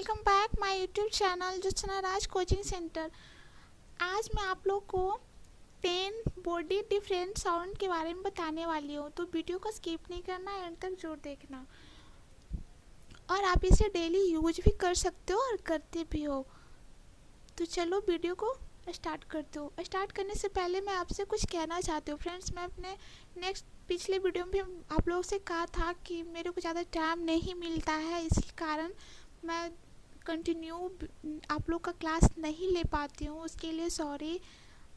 Welcome back my YouTube channel Jyotsna Raj coaching centre. आज मैं आप लोग को 10 बॉडी डिफरेंट साउंड के बारे में बताने वाली हूँ, तो वीडियो को स्किप नहीं करना, एंड तक जरूर देखना। और आप इसे डेली यूज भी कर सकते हो और करते भी हो। तो चलो वीडियो को स्टार्ट करते हो। स्टार्ट करने से पहले मैं आपसे कुछ कहना चाहती हूँ फ्रेंड्स। मैं अपने पिछले वीडियो में भी आप लोगों से कहा था कि मेरे को ज़्यादा टाइम नहीं मिलता है, इस कारण मैं कंटिन्यू आप लोग का क्लास नहीं ले पाती हूँ, उसके लिए सॉरी।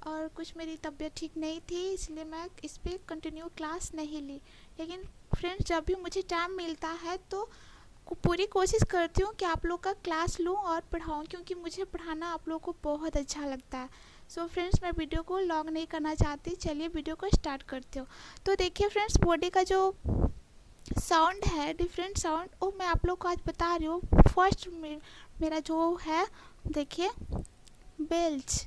और कुछ मेरी तबीयत ठीक नहीं थी, इसलिए मैं इस पर कंटिन्यू क्लास नहीं ली। लेकिन फ्रेंड्स, जब भी मुझे टाइम मिलता है तो पूरी कोशिश करती हूँ कि आप लोग का क्लास लूँ और पढ़ाऊँ, क्योंकि मुझे पढ़ाना आप लोग को बहुत अच्छा लगता है। सो फ्रेंड्स, मैं वीडियो को लॉन्ग नहीं करना चाहती, चलिए वीडियो को स्टार्ट करती हूँ। तो देखिए फ्रेंड्स, बॉडी का जो साउंड है, डिफरेंट साउंड, वो मैं आप लोग को आज बता रही हूँ। फर्स्ट मेरा जो है, देखिए, बेल्च।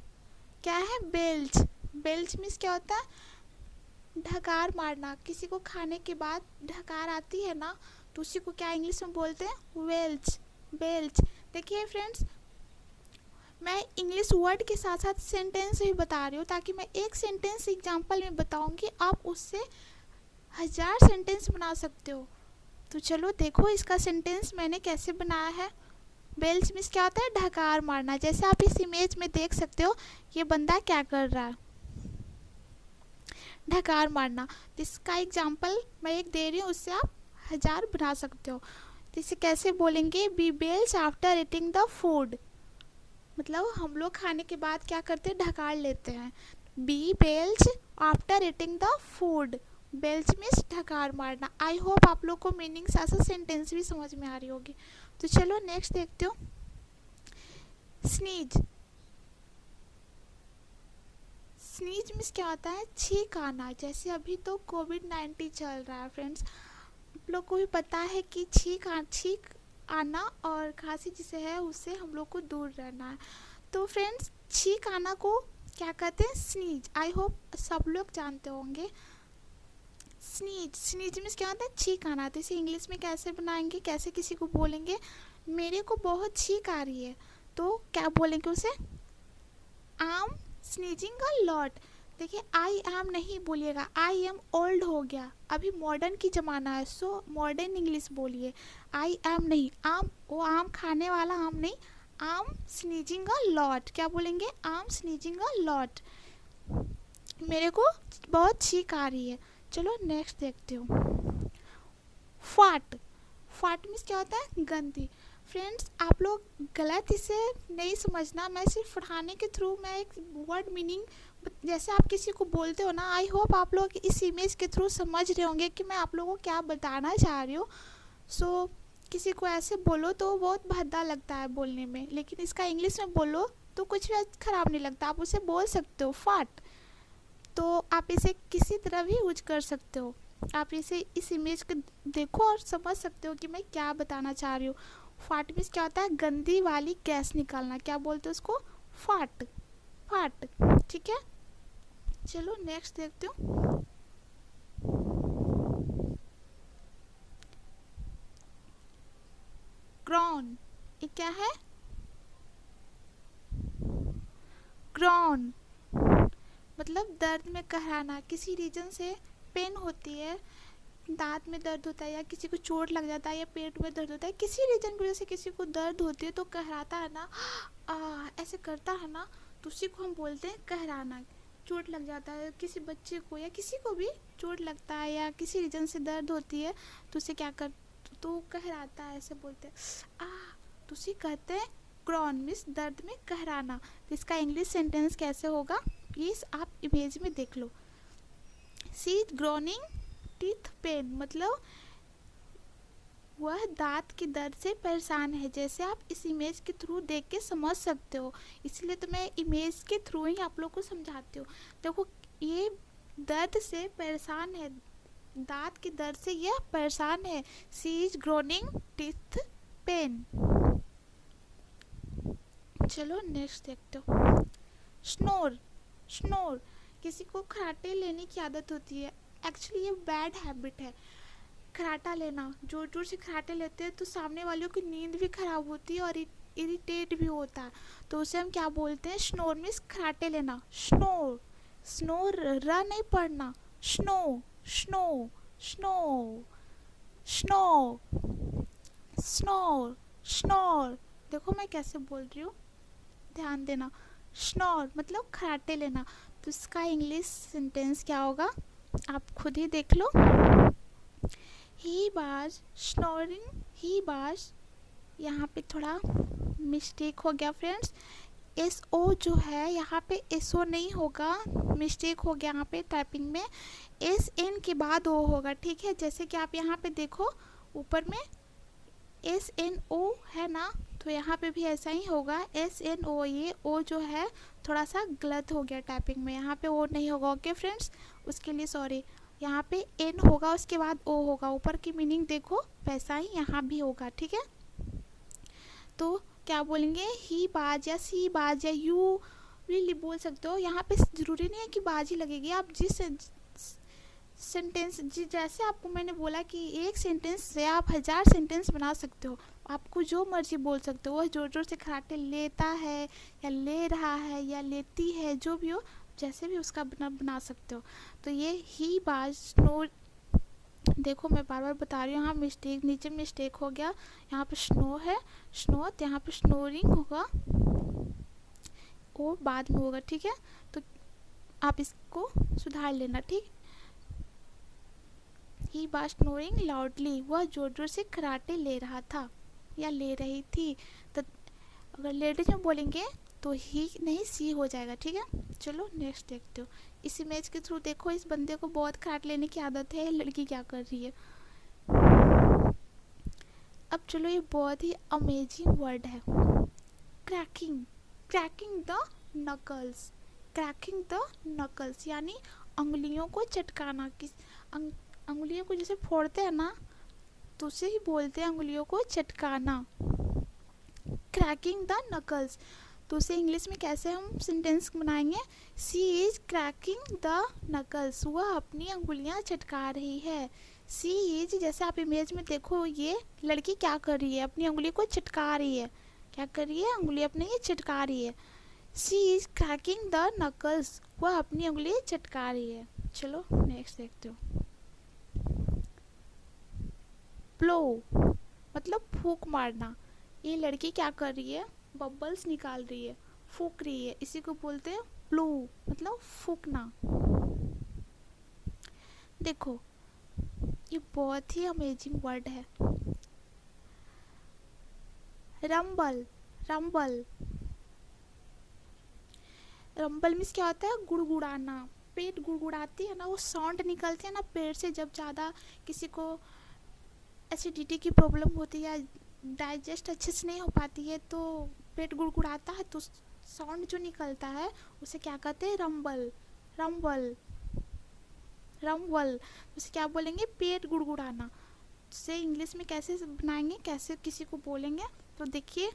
क्या है? बेल्च। बेल्च मीन्स क्या होता है? ढकार मारना। किसी को खाने के बाद ढकार आती है ना, तो उसी को क्या इंग्लिश में बोलते हैं? वेल्च। बेल्च। देखिए फ्रेंड्स, मैं इंग्लिश वर्ड के साथ साथ सेंटेंस भी बता रही हूँ, ताकि मैं एक सेंटेंस एग्जांपल में बताऊँगी, आप उससे 1000 सेंटेंस बना सकते हो। तो चलो देखो इसका सेंटेंस मैंने कैसे बनाया है। बेल्च मीन्स क्या होता है? ढकार मारना। जैसे आप इस इमेज में देख सकते हो, ये बंदा क्या कर रहा है? ढकार मारना। इसका एग्जांपल मैं एक दे रही हूँ, उससे आप 1000 बना सकते हो। तो इसे कैसे बोलेंगे? Be belch after eating the food. मतलब हम लोग खाने के बाद क्या करते हैं? ढकार लेते हैं। Be belch after eating the food. Belch means ढकार मारना। आई होप आप लोग को मीनिंग साथ साथ सेंटेंस भी समझ में आ रही होगी। तो चलो नेक्स्ट देखते हो। स्नीज। स्नीज मीन्स क्या होता है? छींक आना। जैसे अभी तो कोविड-19 चल रहा है फ्रेंड्स, आप लोग को भी पता है कि छींक आना और खांसी जिसे है, उससे हम लोग को दूर रहना है। तो फ्रेंड्स, छींक आना को क्या कहते हैं? स्नीज। आई होप सब लोग जानते होंगे। स्नीज। स्नीज मीन्स क्या होता है? छींक आना। तो इसे इंग्लिश में कैसे बनाएंगे, कैसे किसी को बोलेंगे? मेरे को बहुत छींक आ रही है, तो क्या बोलेंगे उसे? I am sneezing a lot. देखिए, आई एम नहीं बोलिएगा, आई एम ओल्ड हो गया, अभी मॉडर्न की ज़माना है, सो मॉडर्न इंग्लिश बोलिए। आई एम नहीं, आम, वो आम खाने वाला आम नहीं। I am sneezing a lot. क्या बोलेंगे? I am sneezing a lot. मेरे को बहुत छींक आ रही है। चलो नेक्स्ट देखते हो। फाट। फाट मीन्स क्या होता है? गंदी। फ्रेंड्स, आप लोग गलत इसे नहीं समझना, मैं सिर्फ पढ़ाने के थ्रू मैं एक वर्ड मीनिंग, जैसे आप किसी को बोलते हो ना, आई होप आप लोग इस इमेज के थ्रू समझ रहे होंगे कि मैं आप लोगों को क्या बताना चाह रही हूँ। सो किसी को ऐसे बोलो तो बहुत भद्दा लगता है बोलने में, लेकिन इसका इंग्लिश में बोलो तो कुछ भी ख़राब नहीं लगता, आप उसे बोल सकते हो, फाट। तो आप इसे किसी तरह भी यूज कर सकते हो। आप इसे इस इमेज को देखो और समझ सकते हो कि मैं क्या बताना चाह रही हूँ। फाट मीन्स क्या होता है? गंदी वाली गैस निकालना। क्या बोलते हैं उसको? फाट। फाट। ठीक है, चलो नेक्स्ट देखते हो। ग्रॉन। ये क्या है? ग्रॉन मतलब दर्द में कहराना। किसी रीजन से पेन होती है, दांत में दर्द होता है, या किसी को चोट लग जाता है, या पेट में दर्द होता है, किसी रीजन की वजह से किसी को दर्द होती है तो कहराता है ना, ऐसे करता है ना, तो उसी को हम बोलते हैं कहराना। चोट लग जाता है किसी बच्चे को, या किसी को भी चोट लगता है, या किसी रीजन से दर्द होती है, तो उसे क्या कर, तो कहराता है, ऐसे बोलते हैं। तो उसे कहते हैं ग्रॉन मीन्स दर्द में कहराना। तो इसका इंग्लिश सेंटेंस कैसे होगा, प्लीज़ आप इमेज में देख लो। सी इज ग्रोनिंग टीथ पेन, मतलब वह दांत की दर्द से परेशान है, जैसे आप इस इमेज के थ्रू देख के समझ सकते हो, इसलिए तो मैं इमेज के थ्रू ही आप लोग को समझाती हूँ। देखो, ये दर्द से परेशान है, दांत की दर्द से यह परेशान है। सी इज ग्रोनिंग टीथ पेन। चलो नेक्स्ट देखते हो। स्नोर। स्नोर, किसी को खराटे लेने की आदत होती है, एक्चुअली ये बैड हैबिट है। खराटा लेना, जोर जोर से खराटे लेते हैं तो सामने वालों की नींद भी खराब होती है और इरिटेट भी होता है, तो उसे हम क्या बोलते हैं? स्नोर मीन्स खराटे लेना। स्नोर, स्नोर र नहीं पढ़ना, snow, snow, snow, snow, snore, snore. देखो मैं कैसे बोल रही हूँ, ध्यान देना। स्नोर मतलब खराटे लेना। तो इसका इंग्लिश सेंटेंस क्या होगा, आप खुद ही देख लो। He was snoring, he was, यहाँ पे थोड़ा मिस्टेक हो गया फ्रेंड्स। एस ओ जो है यहाँ पे एस ओ नहीं होगा, मिस्टेक हो गया यहाँ पे टाइपिंग में। एस एन के बाद ओ होगा, ठीक है। जैसे कि आप यहाँ पे देखो ऊपर में एस एन ओ है ना, तो यहाँ पे भी ऐसा ही होगा, एस एन ओ। ये ओ जो है थोड़ा सा गलत हो गया टाइपिंग में, यहाँ पे ओ नहीं होगा। ओके फ्रेंड्स, उसके लिए सॉरी। यहाँ पे एन होगा, उसके बाद ओ होगा। ऊपर की मीनिंग देखो वैसा ही यहाँ भी होगा, ठीक है। तो क्या बोलेंगे? ही बाज या सी बाज या यू रियली बोल सकते हो। यहाँ पे ज़रूरी नहीं है कि बाजी लगेगी, आप जिस सेंटेंस जैसे आपको मैंने बोला कि एक सेंटेंस से आप 1000 सेंटेंस बना सकते हो, आपको जो मर्जी बोल सकते हो। वह जोर जोर से खराटे लेता है या ले रहा है या लेती है, जो भी हो, जैसे भी उसका बना सकते हो। तो ये ही बाज स्नो, देखो मैं बार बार बता रही हूँ, यहाँ मिस्टेक, नीचे मिस्टेक हो गया। यहाँ पे स्नो है, स्नो, तो यहाँ पे स्नोरिंग होगा, वो बाद में होगा, ठीक है। तो आप इसको सुधार लेना, ठीक। ही वाज स्नोरिंग लाउडली, वह जोर जोर से खराटे ले रहा था या ले रही थी। तो अगर लेडीज में बोलेंगे तो ही नहीं सी हो जाएगा, ठीक है। चलो नेक्स्ट देखते हो। इस इमेज के थ्रू देखो, इस बंदे को बहुत खराट लेने की आदत है, लड़की क्या कर रही है। अब चलो, ये बहुत ही अमेजिंग वर्ड है, cracking, cracking the knuckles, cracking the knuckles यानी अंगुलियों को चटकाना। अंगुलियों को जैसे फोड़ते हैं ना, तो उसे ही बोलते हैं अंगुलियों को चटकाना, क्रैकिंग द नकल्स। तो उसे इंग्लिश में कैसे हम सेंटेंस बनाएंगे? सी इज क्रैकिंग द नकल्स, वह अपनी अंगुलियां चटका रही है। सी इज, जैसे आप इमेज में देखो, ये लड़की क्या कर रही है? अपनी अंगुली को चटका रही है। क्या कर रही है? अंगुली अपनी ये चटका रही है। सी इज क्रैकिंग द नकल्स, वह अपनी उंगली चटका रही है। चलो नेक्स्ट देखते हो। ब्लो मतलब फूंक मारना। ये लड़की क्या कर रही है? बबल्स निकाल रही है, फूंक रही है, इसी को बोलते हैं ब्लो, मतलब फूंकना। देखो ये बहुत ही अमेजिंग वर्ड है, रंबल, रंबल, रंबल मीन्स क्या होता है? गुड़गुड़ाना। पेट गुड़गुड़ाती है ना, वो साउंड निकलती है ना पेट से, जब ज़्यादा किसी को एसिडिटी की प्रॉब्लम होती है, डाइजेस्ट अच्छे से नहीं हो पाती है, तो पेट गुड़गुड़ाता है, तो साउंड जो निकलता है उसे क्या कहते हैं? Rumble, rumble, rumble. उसे क्या बोलेंगे? पेट गुड़गुड़ाना। से इंग्लिश में कैसे बनाएंगे, कैसे किसी को बोलेंगे? तो देखिए,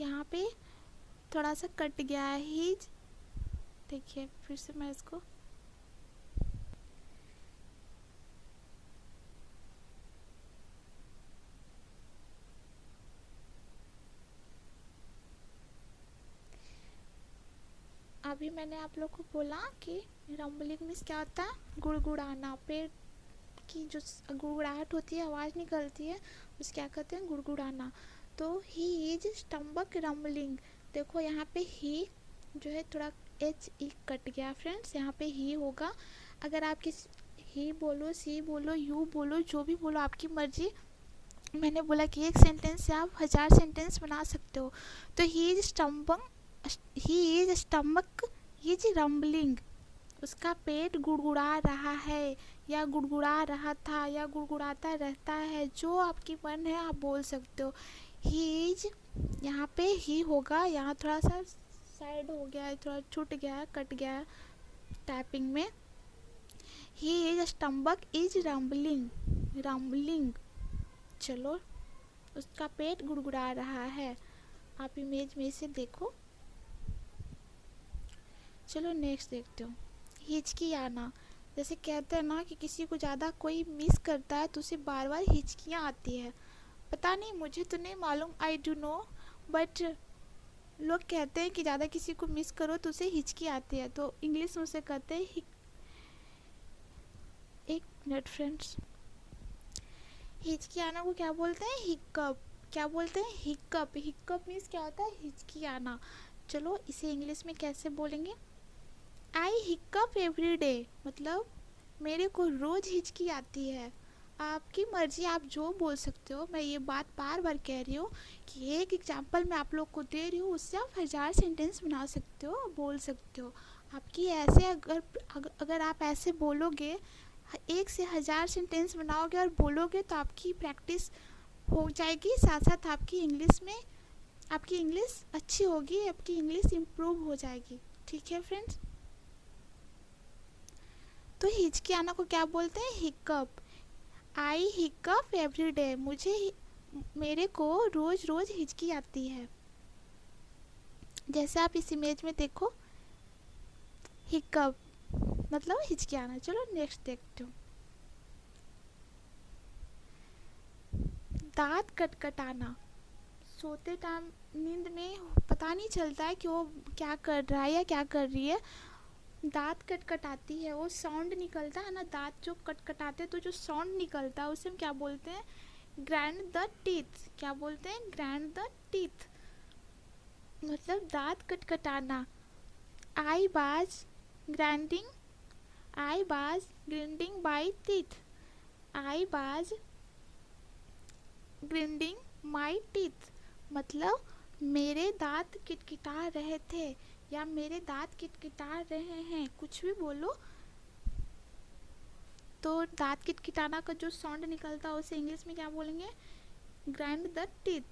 यहाँ पे थोड़ा सा कट गया है हीज। देखिए फिर से मैं इसको, अभी मैंने आप लोग को बोला कि रंबलिंग मीन्स क्या होता है? गुड़गुड़ाना। पेट की जो गुड़गुड़ाहट होती है, आवाज़ निकलती है, उसे क्या कहते हैं? गुड़गुड़ाना। तो ही इज स्टमक रंबलिंग। देखो यहाँ पे ही जो है थोड़ा एच ई कट गया फ्रेंड्स, यहाँ पे ही होगा। अगर आप किस ही बोलो, सी बोलो, यू बोलो, जो भी बोलो आपकी मर्जी। मैंने बोला कि एक सेंटेंस से आप 1000 सेंटेंस बना सकते हो। तो he is stomach, he is stomach is rambling, उसका पेट गुड़गुड़ा रहा है या गुड़गुड़ा रहा था या गुड़गुड़ाता रहता है, जो आपकी मन है आप बोल सकते हो। ही इज, यहाँ पे ही होगा, यहाँ थोड़ा सा साइड हो गया है, थोड़ा छूट गया है, कट गया है टाइपिंग में। He is stomach is rambling, rambling. चलो, उसका पेट गुड़गुड़ा रहा है। आप इमेज में से देखो, चलो नेक्स्ट देखते हो। हिचकी आना, जैसे कहते हैं ना कि किसी को ज़्यादा कोई मिस करता है तो उसे बार बार हिचकियाँ आती है। पता नहीं, मुझे तो नहीं मालूम, आई डू नो, बट लोग कहते हैं कि ज़्यादा किसी को मिस करो तो उसे हिचकी आती है, तो इंग्लिश में उसे कहते हैं एक मिनट फ्रेंड्स, हिचकी आना को क्या बोलते हैं? हिक्कप। क्या बोलते हैं? हिक्कप। हिक्कप मीन्स क्या होता है? हिचकी आना। चलो इसे इंग्लिश में कैसे बोलेंगे? आई हिक्कप एवरी डे, मतलब मेरे को रोज़ हिचकी आती है। आपकी मर्जी, आप जो बोल सकते हो। मैं ये बात बार बार कह रही हूँ कि एक एग्जांपल मैं आप लोग को दे रही हूँ, उससे आप 1000 सेंटेंस बना सकते हो, बोल सकते हो। आपकी ऐसे अगर आप ऐसे बोलोगे, 1 से 1000 सेंटेंस बनाओगे और बोलोगे तो आपकी प्रैक्टिस हो जाएगी, साथ साथ आपकी इंग्लिश अच्छी होगी, आपकी इंग्लिश इम्प्रूव हो जाएगी। ठीक है फ्रेंड्स? तो हिचकी आना को क्या बोलते हैं? हिक्कप। आई हिक्कप एवरी डे, मेरे को रोज़ रोज़ हिचकी आती है। जैसे आप इस इमेज में देखो, हिक्कप मतलब हिचकी आना। चलो नेक्स्ट देखते हो। दांत कटकटाना, सोते टाइम नींद में पता नहीं चलता है कि वो क्या कर रहा है या क्या कर रही है, दांत कटकटाती है, वो साउंड निकलता है ना, दांत जो कटकटाते तो जो साउंड निकलता है उसे हम क्या बोलते हैं? Grind the teeth. क्या बोलते हैं? ग्राइंड द टीथ, मतलब दांत कटकटाना। आई बाज ग्राइंडिंग, आई बाज ग्राइंडिंग बाय टीथ, आई बाज ग्राइंडिंग माय टीथ, मतलब मेरे दांत किटकिटा रहे थे या मेरे दांत किटकिटा रहे हैं, कुछ भी बोलो। तो दांत किटकिटाना का जो साउंड निकलता है उसे इंग्लिश में क्या बोलेंगे? Grind the teeth.